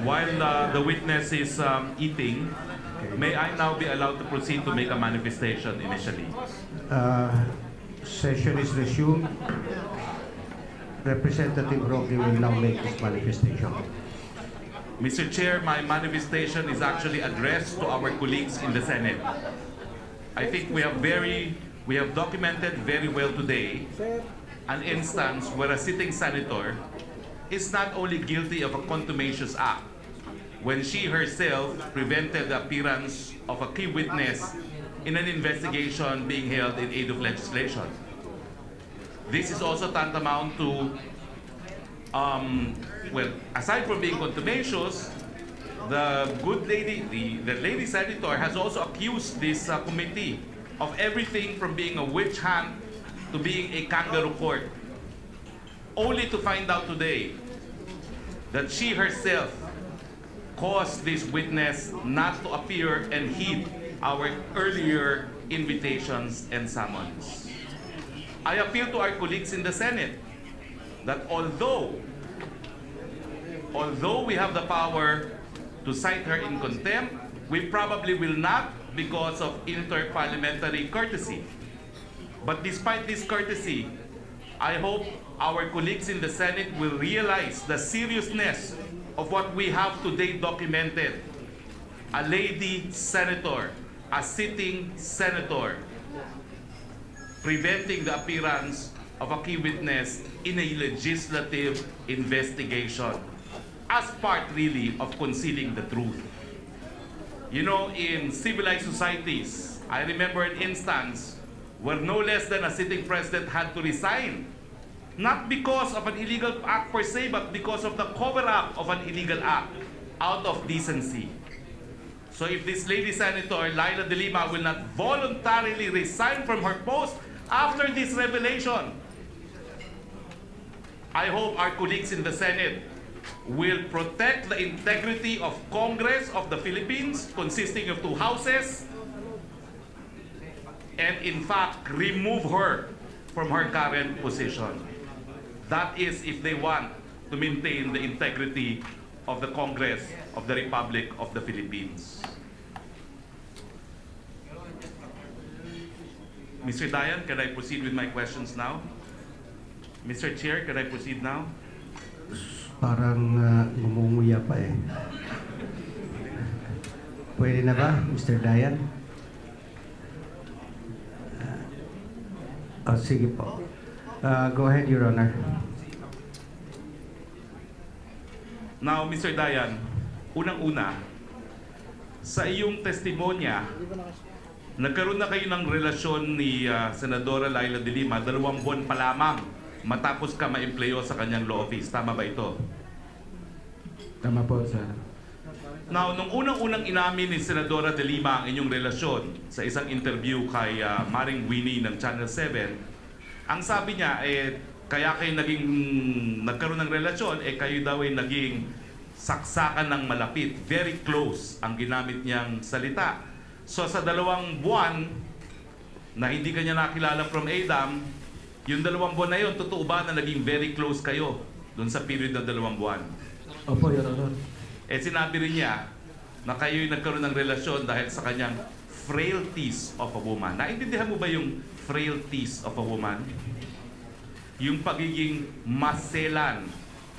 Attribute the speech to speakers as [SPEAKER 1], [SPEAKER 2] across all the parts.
[SPEAKER 1] While the witness is eating, may I now be allowed to proceed to make a manifestation initially?
[SPEAKER 2] Session is resumed. Representative Roque will now make his manifestation.
[SPEAKER 1] Mr. Chair, my manifestation is actually addressed to our colleagues in the Senate. I think we have documented very well today an instance where a sitting senator is not only guilty of a contumacious act when she herself prevented the appearance of a key witness in an investigation being held in aid of legislation. This is also tantamount to, well, aside from being contumacious, the good lady, the lady senator has also accused this committee of everything from being a witch hunt to being a kangaroo court, only to find out today that she herself caused this witness not to appear and heed our earlier invitations and summons. I appeal to our colleagues in the Senate that although we have the power to cite her in contempt, we probably will not because of inter-parliamentary courtesy. But despite this courtesy, I hope our colleagues in the Senate will realize the seriousness of what we have today documented. A lady senator, a sitting senator, preventing the appearance of a key witness in a legislative investigation as part really of concealing the truth. You know, in civilized societies, I remember an instance where no less than a sitting president had to resign, not because of an illegal act per se, but because of the cover-up of an illegal act out of decency. So if this lady senator, Laila De Lima, will not voluntarily resign from her post after this revelation, I hope our colleagues in the Senate will protect the integrity of Congress of the Philippines, consisting of two houses, and in fact, remove her from her current position. That is if they want to maintain the integrity of the Congress of the Republic of the Philippines. Mr. Dayan, can I proceed with my questions now? Mr. Chair, can I proceed now?
[SPEAKER 2] Parang ngumunguya pa eh. Pwede na ba, Mr. Dayan? Sige po. Go ahead, Your Honor.
[SPEAKER 1] Now, Mr. Dayan, unang-una, sa iyong testimonya, nagkaroon na kayo ng relasyon ni Senadora Laila De Lima 2 buwan pa lamang matapos ka ma-empleyo sa kanyang law office. Tama ba ito?
[SPEAKER 3] Tama po, sir.
[SPEAKER 1] Now, nung unang-unang inamin ni Senadora De Lima ang inyong relasyon sa isang interview kay Maring Winnie ng Channel 7, ang sabi niya, kaya kayo nagkaroon ng relasyon, kayo daw ay naging saksakan ng malapit. Very close ang ginamit niyang salita. So sa 2 buwan na hindi kanya nakilala from ADAM, yung 2 buwan na yun, totoo ba na naging very close kayo doon sa period ng 2 buwan?
[SPEAKER 3] Opo, Your Honor.
[SPEAKER 1] Sinabi rin niya na kayo'y nagkaroon ng relasyon dahil sa kanyang frailties of a woman. Naintindihan mo ba yung frailties of a woman? Yung pagiging maselan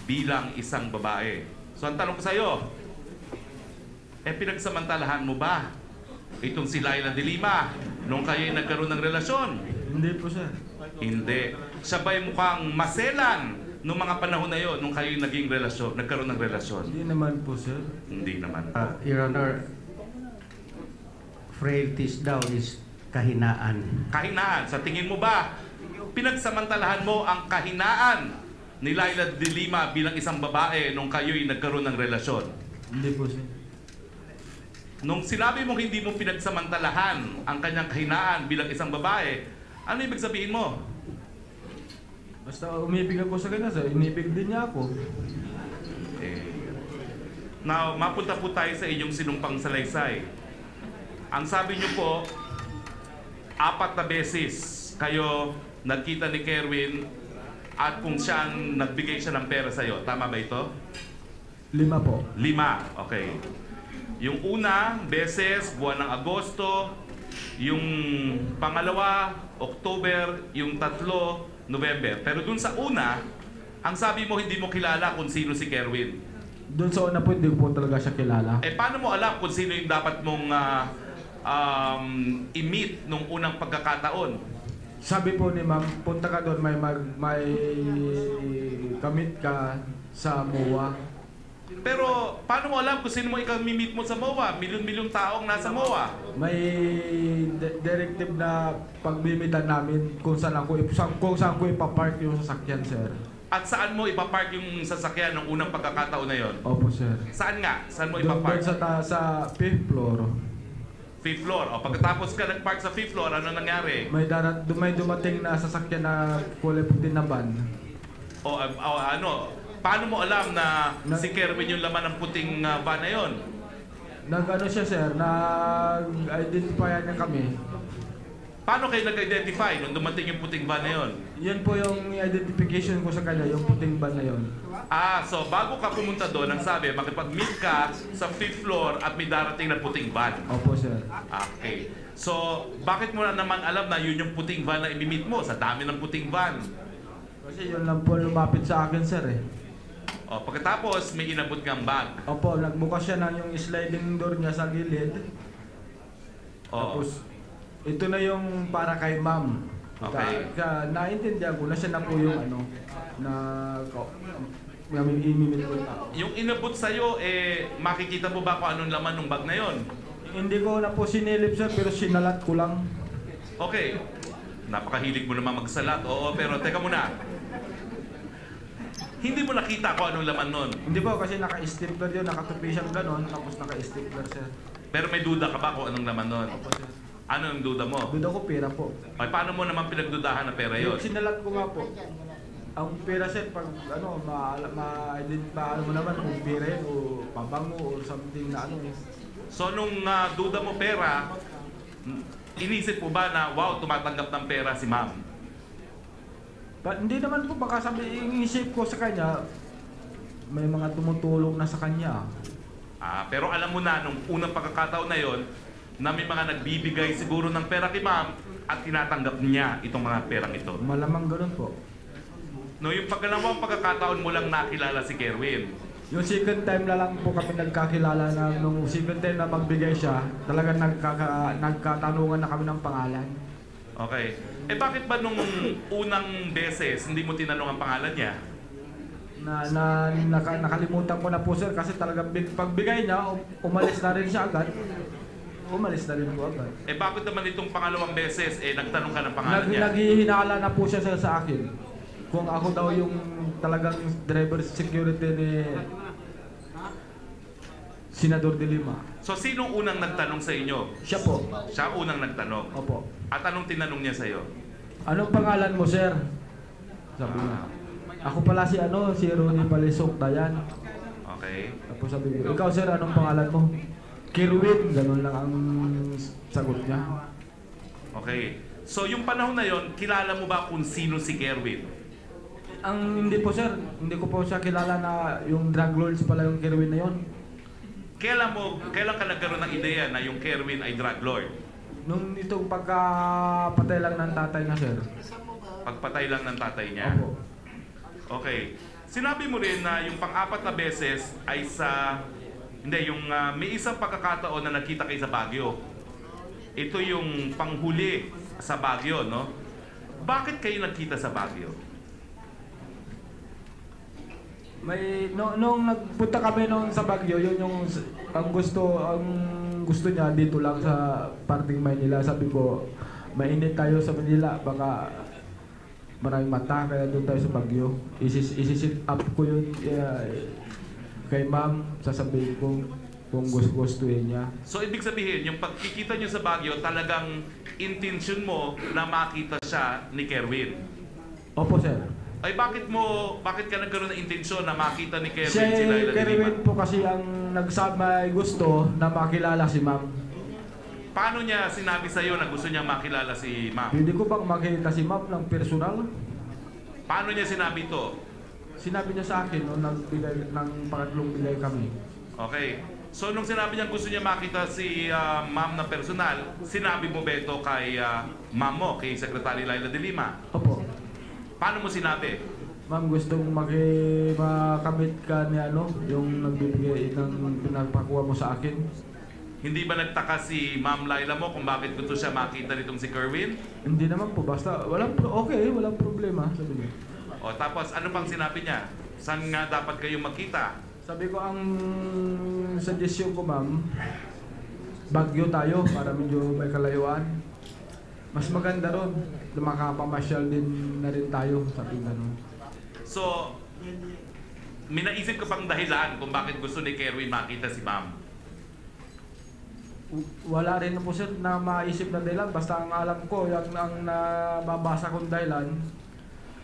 [SPEAKER 1] bilang isang babae. So ang tanong ko sa iyo, pinagsamantalahan mo ba itong si Laila De Lima nung kayo'y nagkaroon ng relasyon?
[SPEAKER 3] Hindi po, sir.
[SPEAKER 1] Hindi. Siya ba'y mukhang maselan nung mga panahon na yon nung kayo'y nagkaroon ng relasyon?
[SPEAKER 3] Hindi naman po, sir.
[SPEAKER 1] Hindi naman.
[SPEAKER 2] Your Honor, frailties daw is kahinaan.
[SPEAKER 1] Kahinaan. Sa tingin mo ba, pinagsamantalahan mo ang kahinaan ni Laila De Lima bilang isang babae nung kayo'y nagkaroon ng relasyon?
[SPEAKER 3] Hindi po, sir.
[SPEAKER 1] Nung sinabi mong hindi mo pinagsamantalahan ang kanyang kahinaan bilang isang babae, ano ibig sabihin mo?
[SPEAKER 3] Basta umibig ako sa kanya, sir. Inibig din niya ako.
[SPEAKER 1] Now, mapunta po tayo sa inyong sinumpang salaysay. Ang sabi niyo po, 4 na beses kayo nagkita ni Kerwin at kung siya nagbigay siya ng pera sa iyo. Tama ba ito?
[SPEAKER 3] 5 po.
[SPEAKER 1] 5, okay. Yung una, beses, buwan ng Agosto. Yung pangalawa, October. Yung tatlo, November. Pero dun sa una, ang sabi mo hindi mo kilala kung sino si Kerwin.
[SPEAKER 3] Doon sa una po, hindi ko po talaga siya kilala.
[SPEAKER 1] Eh, paano mo alam kung sino yung dapat mong i-meet nung unang pagkakataon?
[SPEAKER 3] Sabi po ni ma'am, punta ka doon, may kamit ka sa MOA.
[SPEAKER 1] Pero, paano mo alam kung sino mo ika-meet mo sa MOA? Milyon-milyong taong nasa MOA.
[SPEAKER 3] May directive na pagbimitan namin kung saan ko ipapark yung sasakyan, sir.
[SPEAKER 1] At saan mo ipapark yung sasakyan ng unang pagkakataon na yon?
[SPEAKER 3] Opo, sir.
[SPEAKER 1] Saan nga? Saan mo
[SPEAKER 3] Doon
[SPEAKER 1] ipapark?
[SPEAKER 3] sa 5th floor.
[SPEAKER 1] 5th floor. O pagkatapos ka nag-park sa 5th floor, ano nangyari?
[SPEAKER 3] May dumating na sasakyan na kulay puti na van.
[SPEAKER 1] Ano? Paano mo alam na si Kerwin yung laman ng puting van na yon?
[SPEAKER 3] Nag-ano siya, sir, nag-identify niya kami.
[SPEAKER 1] Paano kayo nag-identify nung dumating yung puting van na yon?
[SPEAKER 3] Yan po yung identification ko sa kanya, yung puting van na yon.
[SPEAKER 1] So bago ka pumunta doon, ang sabi, makipag-meet ka sa 5th floor at may darating na puting van.
[SPEAKER 3] Opo, sir.
[SPEAKER 1] Okay. So, bakit mo na naman alam na yun yung puting van na i-meet mo sa dami ng puting van?
[SPEAKER 3] Kasi yun lang po lumapit sa akin, sir, eh.
[SPEAKER 1] Pagkatapos, may inabot kang bag.
[SPEAKER 3] Opo, nagbukas siya ng yung sliding door niya sa gilid. Tapos, ito na yung para kay ma'am.
[SPEAKER 1] Okay.
[SPEAKER 3] Naintindihan ko na siya na po yung ano, na imimit ko na.
[SPEAKER 1] Yung inabot sa'yo, makikita mo ba kung anong laman ng bag na yon?
[SPEAKER 3] Hindi ko na po sinilip, sir, pero sinalat ko lang.
[SPEAKER 1] Okay. Napakahilig mo naman magsalat. Oo, pero teka muna. Hindi mo nakita kung anong laman nun.
[SPEAKER 3] Hindi po, kasi naka-stapler yun, nakatupi siyang ganon, tapos naka-stapler, sir.
[SPEAKER 1] Pero may duda ka ba kung anong laman nun?
[SPEAKER 3] Opo, sir.
[SPEAKER 1] Ano ang duda mo?
[SPEAKER 3] Duda ko pera po.
[SPEAKER 1] Ay, paano mo naman pinagdudahan na pera yon?
[SPEAKER 3] Sinalat ko nga po. Ang pera, sir, pag ano, ano mo naman kung pera yun, o pabango, or something na ano.
[SPEAKER 1] So nung duda mo pera, inisip mo ba na wow, tumatanggap ng pera si ma'am?
[SPEAKER 3] Hindi naman po, baka sabi, inisip ko sa kanya, may mga tumutulong na sa kanya.
[SPEAKER 1] Pero alam mo na nung unang pagkakataon na yon na may mga nagbibigay siguro ng pera kay ma'am at tinatanggap niya itong mga perang ito.
[SPEAKER 3] Malamang ganun po.
[SPEAKER 1] No, yung pagkalawang pagkakataon mo lang nakilala si Kerwin.
[SPEAKER 3] Yung second time na lang po kami nagkakilala na nung second time na magbigay siya, talagang nagkatanungan na kami ng pangalan.
[SPEAKER 1] Okay. Bakit ba nung unang beses hindi mo tinanong ang pangalan niya?
[SPEAKER 3] Nakalimutan ko na po, sir, kasi talagang pagbigay niya, umalis na rin siya agad. Umalis na rin po agad.
[SPEAKER 1] Bakit naman itong pangalawang beses nagtanong ka ng pangalan niya?
[SPEAKER 3] Naghihinala na po siya sa akin. Kung ako daw yung talagang driver security ni Senador De Lima.
[SPEAKER 1] So, sinong unang nagtanong sa inyo?
[SPEAKER 3] Siya po.
[SPEAKER 1] Siya unang nagtanong?
[SPEAKER 3] Opo.
[SPEAKER 1] At anong tinanong niya sa iyo?
[SPEAKER 3] Anong pangalan mo, sir? Sabi niya. Ako pala si Ronnie Palisok Dayan.
[SPEAKER 1] Okay.
[SPEAKER 3] Tapos sabi ko, ikaw, sir, anong pangalan mo? Kerwin. Ganun lang ang sagot niya.
[SPEAKER 1] Okay. So, yung panahon na yon, kilala mo ba kung sino si Kerwin?
[SPEAKER 3] Hindi po, sir. Hindi ko po siya kilala na yung drug lords pala yung Kerwin na yon.
[SPEAKER 1] Kailan ka nagkaroon ng ideya na yung Kerwin ay drug lord?
[SPEAKER 3] Nung itong pagkapatay lang ng tatay na, sir.
[SPEAKER 1] Pagpatay lang ng tatay niya?
[SPEAKER 3] Opo.
[SPEAKER 1] Okay. Sinabi mo rin na yung pang-apat na beses ay may isang pagkakataon na nakita kayo sa Baguio. Ito yung panghuli sa Baguio, no? Bakit kayo nagkita sa Baguio?
[SPEAKER 3] Nung nagpunta kami sa Baguio, yun yung ang gusto niya dito lang sa parting Maynila. Sabi ko, mainit tayo sa Manila, baka maraming mata, kaya doon tayo sa Baguio. Isi-sit up ko yun kay ma'am, sasabihin ko kung gustuhin niya.
[SPEAKER 1] So, ibig sabihin, yung pagkikita niyo sa Baguio, talagang intention mo na makita siya ni Kerwin?
[SPEAKER 3] Opo, sir.
[SPEAKER 1] Ay, bakit ka nagkaroon ng intensyon na makita ni Kerwin
[SPEAKER 3] Si
[SPEAKER 1] sila ilan
[SPEAKER 3] Kerwin po kasi ang nagsabay gusto na makilala si ma'am.
[SPEAKER 1] Paano niya sinabi sa iyo na gusto niya makilala si ma'am?
[SPEAKER 3] Hindi ko bang makita si ma'am ng personal?
[SPEAKER 1] Paano niya sinabi ito?
[SPEAKER 3] Sinabi niya sa akin nung nagbigay ng pangatlong bigay kami.
[SPEAKER 1] Okay. So nung sinabi niya gusto niya makita si ma'am na personal, sinabi mo ba ito kay ma'am mo, kay Secretary Laila de Lima?
[SPEAKER 3] Opo.
[SPEAKER 1] Paano mo sinabi?
[SPEAKER 3] Ma'am, gustong makamit ka ni yung nagbibigay ng pinagpakuha mo sa akin.
[SPEAKER 1] Hindi ba nagtaka si Ma'am Laila mo kung bakit gusto siya makita nitong si Kerwin?
[SPEAKER 3] Hindi naman po, basta walang problema, sabi niya.
[SPEAKER 1] O tapos ano pang sinabi niya? Saan nga dapat kayo magkita?
[SPEAKER 3] Sabi ko, ang suggestion ko, ma'am, Baguio tayo para medyo may kalayuan. Mas maganda ron, makapamasyal din na rin tayo, sabi nga nun.
[SPEAKER 1] So, may naisip ka pang dahilan kung bakit gusto ni Kerwin makita si Ma'am?
[SPEAKER 3] Wala rin po sir na maisip na dahilan, basta ang alam ko, yung ang nababasa kong dahilan,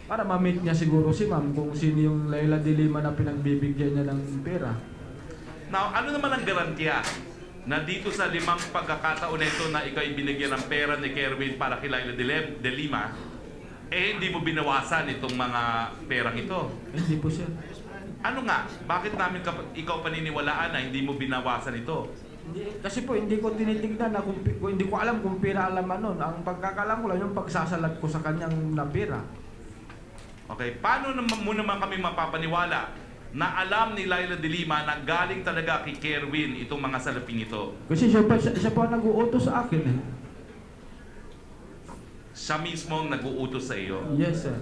[SPEAKER 3] para ma-meet niya siguro si ma'am kung sino yung Laila de Lima na pinagbibigyan niya ng pera.
[SPEAKER 1] Now, ano naman ang garantiya na dito sa 5 pagkakataon na ito na ikaw binigyan ng pera ni Kerwin para kay Laila de Lima, hindi mo binawasan itong mga perang ito?
[SPEAKER 3] Hindi po sir.
[SPEAKER 1] Ano nga? Bakit namin ikaw paniniwalaan na hindi mo binawasan ito?
[SPEAKER 3] Kasi po hindi ko tinitignan na hindi ko alam kung pera alam nun. Ang pagkakalam ko lang yung pagsasalat ko sa kanyang na pera.
[SPEAKER 1] Okay, paano mo naman kami mapapaniwala na alam ni Laila de Lima na galing talaga kay Kerwin itong mga salaping ito?
[SPEAKER 3] Kasi siya pa nag-uutos sa akin eh.
[SPEAKER 1] Siya mismo ang nag-uutos sa iyo?
[SPEAKER 3] Yes sir.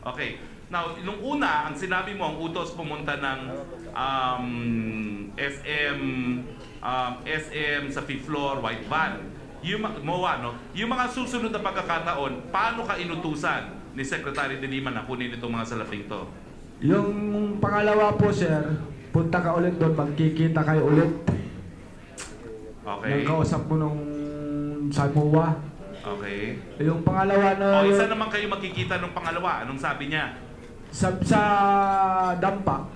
[SPEAKER 1] Okay. Now, nung una, ang sinabi mo, ang utos pumunta ng SM sa 5th floor, white van. Yung mga susunod na pagkakataon, paano ka inutusan ni Secretary de Lima na kunin itong mga salaping to?
[SPEAKER 3] Yung pangalawa po sir, punta ka ulit doon, magkikita kayo ulit.
[SPEAKER 1] Okay.
[SPEAKER 3] Nang kausap mo nung Samoa.
[SPEAKER 1] Okay.
[SPEAKER 3] Yung pangalawa na...
[SPEAKER 1] Isa naman kayo magkikita nung pangalawa. Anong sabi niya?
[SPEAKER 3] Sa Dampa.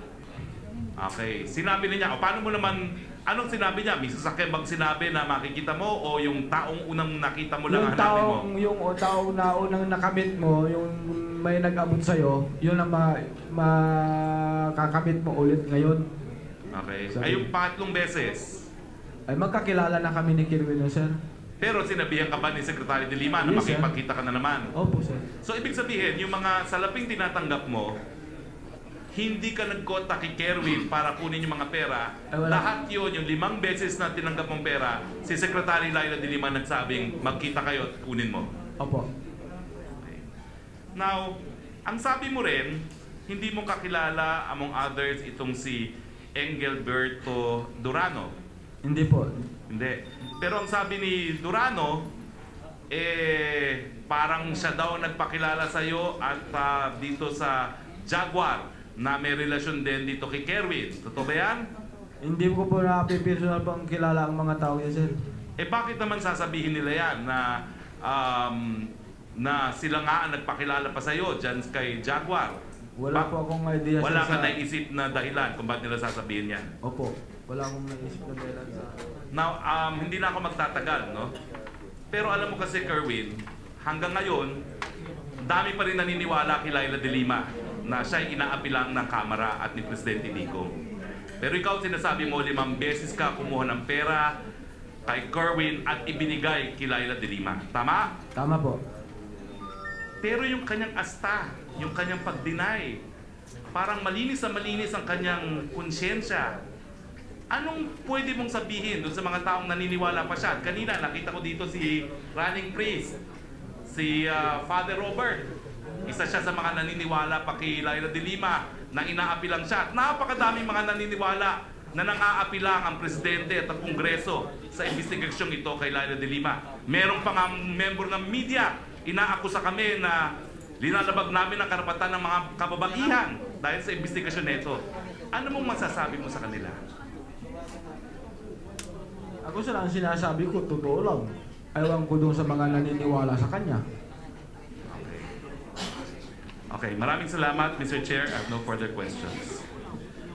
[SPEAKER 1] Okay. Sinabi niya, paano mo naman, anong sinabi niya? May sasakyan bang sinabi na makikita mo o yung taong unang nakita mo lang hanapin mo?
[SPEAKER 3] Yung taong na unang nakamit mo, yung may nag-abot sa'yo, yun ang makakamit mo ulit ngayon.
[SPEAKER 1] Okay. Ay yung pangatlong beses?
[SPEAKER 3] Ay magkakilala na kami ni Kerwin, sir.
[SPEAKER 1] Pero sinabihan ka ba ni Secretary de Lima na
[SPEAKER 3] Yes,
[SPEAKER 1] makipagkita ka na naman?
[SPEAKER 3] Opo, sir.
[SPEAKER 1] So ibig sabihin, yung mga salaping tinatanggap mo, hindi ka nagkontak kay Kerwin para kunin yung mga pera. Lahat yun, yung 5 beses na tinanggap mong pera, si Secretary Laila de Lima nagsabing magkita kayo at kunin mo.
[SPEAKER 3] Opo.
[SPEAKER 1] Okay. Now, ang sabi mo rin, hindi mo kakilala among others itong si Engelberto Durano.
[SPEAKER 3] Hindi po.
[SPEAKER 1] Hindi. Pero ang sabi ni Durano, parang siya daw nagpakilala sa iyo at dito sa Jaguar na may relasyon din dito kay Kerwin. Totoo ba yan?
[SPEAKER 3] Hindi ko po na-personal pang kilala ang mga tao yan, sir.
[SPEAKER 1] Bakit naman sasabihin nila yan na sila nga ang nagpakilala pa sa iyo dyan kay Jaguar?
[SPEAKER 3] Wala po akong idea.
[SPEAKER 1] Wala ka naisip na dahilan kung bakit nila sasabihin yan?
[SPEAKER 3] Opo. Wala akong naisip na dahilan sa...
[SPEAKER 1] Now, hindi na ako magtatagal, no? Pero alam mo kasi, Kerwin, hanggang ngayon, dami pa rin naniniwala kay Laila de Lima na siya'y inaapilang ng Kamara at ni Presidente Digong. Pero ikaw sinasabi mo, 5 beses ka kumuha ng pera kay Kerwin at ibinigay kay Laila de Lima. Tama?
[SPEAKER 3] Tama po.
[SPEAKER 1] Pero yung kanyang asta, yung kanyang pag-deny, parang malinis ang kanyang konsyensya. Anong pwede mong sabihin doon sa mga taong naniniwala pa siya? Kanina nakita ko dito si running priest, si Father Robert. Isa siya sa mga naniniwala pa kay Laila de Lima na inaapi lang siya. At napakadaming mga naniniwala na nang-aapi lang ang presidente at ang kongreso sa investigasyong ito kay Laila de Lima. Meron pa nga member ng media, inaakusa kami na linalabag namin ang karapatan ng mga kababaihan dahil sa investigasyon nito. Ano mong masasabi mo sa kanila?
[SPEAKER 3] Ako sir, ang sinasabi ko, totoo lang. Ayaw ko doon sa mga naniniwala sa kanya.
[SPEAKER 1] Okay, maraming salamat, Mr. Chair. I have no further questions.